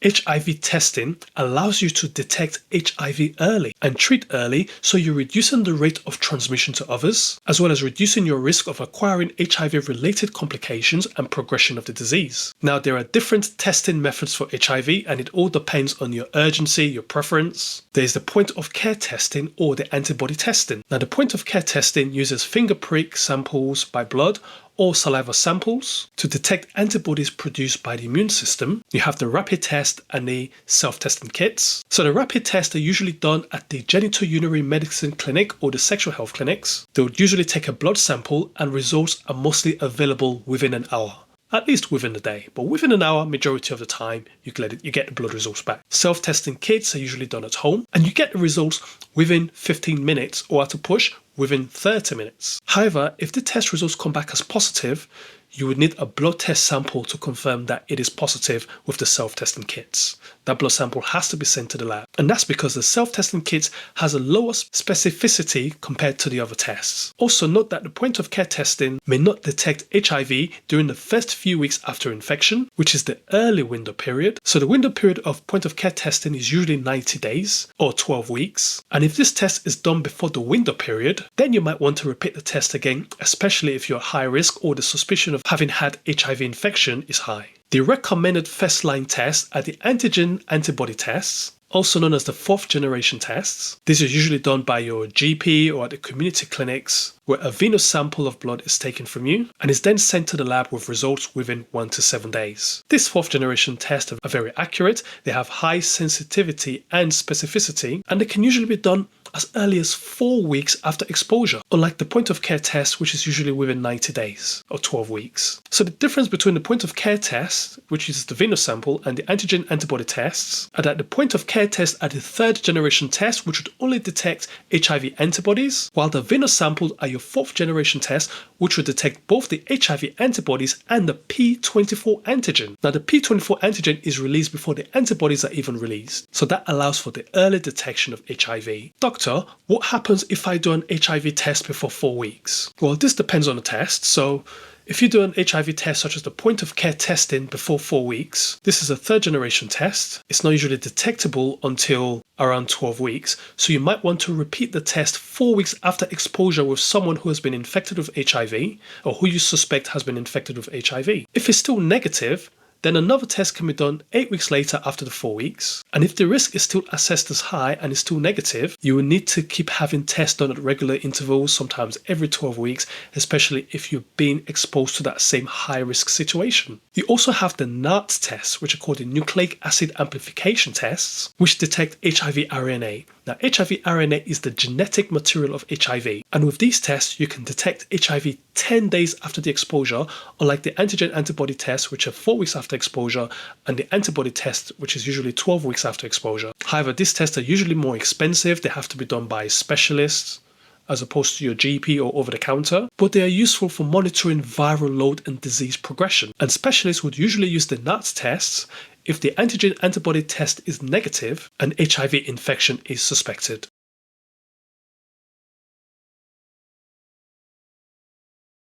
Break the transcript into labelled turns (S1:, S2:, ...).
S1: HIV testing allows you to detect HIV early and treat early, so you're reducing the rate of transmission to others, as well as reducing your risk of acquiring HIV-related complications and progression of the disease. Now, there are different testing methods for HIV, and it all depends on your urgency, your preference. There's the point-of-care testing or the antibody testing. Now, the point-of-care testing uses finger prick samples by blood or saliva samples to detect antibodies produced by the immune system. You have the rapid test and the self-testing kits. So the rapid tests are usually done at the genitourinary medicine clinic or the sexual health clinics. They would usually take a blood sample, and results are mostly available within an hour. At least within the day, but within an hour, majority of the time, you get the blood results back. Self-testing kits are usually done at home, and you get the results within 15 minutes, or at a push, within 30 minutes. However, if the test results come back as positive, you would need a blood test sample to confirm that it is positive with the self-testing kits. That blood sample has to be sent to the lab, and that's because the self-testing kits has a lower specificity compared to the other tests. Also note that the point-of-care testing may not detect HIV during the first few weeks after infection, which is the early window period. So the window period of point-of-care testing is usually 90 days or 12 weeks. And if this test is done before the window period, then you might want to repeat the test again, especially if you're high risk or the suspicion of having had HIV infection is high. The recommended first-line tests are the antigen-antibody tests, also known as the fourth generation tests. These are usually done by your GP or at the community clinics, where a venous sample of blood is taken from you and is then sent to the lab with results within 1 to 7 days. These fourth generation tests are very accurate, they have high sensitivity and specificity, and they can usually be done as early as 4 weeks after exposure, unlike the point-of-care test, which is usually within 90 days or 12 weeks. So the difference between the point-of-care test, which is the venous sample, and the antigen-antibody tests are that the point-of-care test are the third generation test, which would only detect HIV antibodies, while the venous samples are your fourth generation test, which would detect both the HIV antibodies and the P24 antigen. Now, the P24 antigen is released before the antibodies are even released, so that allows for the early detection of HIV. Doctor, what happens if I do an HIV test before 4 weeks? Well, this depends on the test. So if you do an HIV test such as the point-of-care testing before 4 weeks, this is a third generation test. It's not usually detectable until around 12 weeks, so you might want to repeat the test 4 weeks after exposure with someone who has been infected with HIV or who you suspect has been infected with HIV. If it's still negative, then another test can be done 8 weeks later after the 4 weeks. And if the risk is still assessed as high and is still negative, you will need to keep having tests done at regular intervals, sometimes every 12 weeks, especially if you're being exposed to that same high risk situation. You also have the NAAT tests, which are called the nucleic acid amplification tests, which detect HIV RNA. Now, HIV RNA is the genetic material of HIV, and with these tests, you can detect HIV 10 days after the exposure, unlike the antigen-antibody test, which are 4 weeks after exposure, and the antibody test, which is usually 12 weeks after exposure. However, these tests are usually more expensive. They have to be done by specialists, as opposed to your GP or over-the-counter, but they are useful for monitoring viral load and disease progression. And specialists would usually use the NAAT tests if the antigen-antibody test is negative and HIV infection is suspected.